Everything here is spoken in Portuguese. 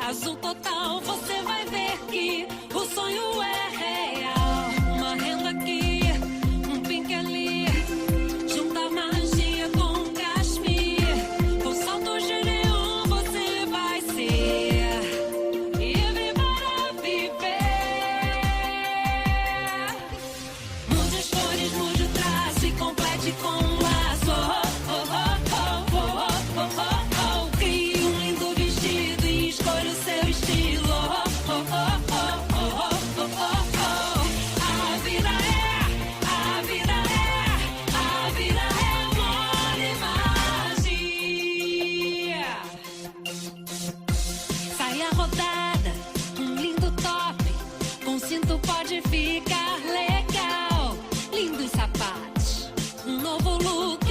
azul total, você vai ver que o sonho é real. Uma renda aqui, um pink ali, junta magia com cashmere. Com saltos de neon você vai ser livre para viver. Mude as cores, mude o traço e complete com um laço. Crie um lindo vestido e escolha o seu estilo. A vida é amor e magia. Saia rodada, um lindo top, com cinto pode ficar legal. Lindos sapatos, um novo look.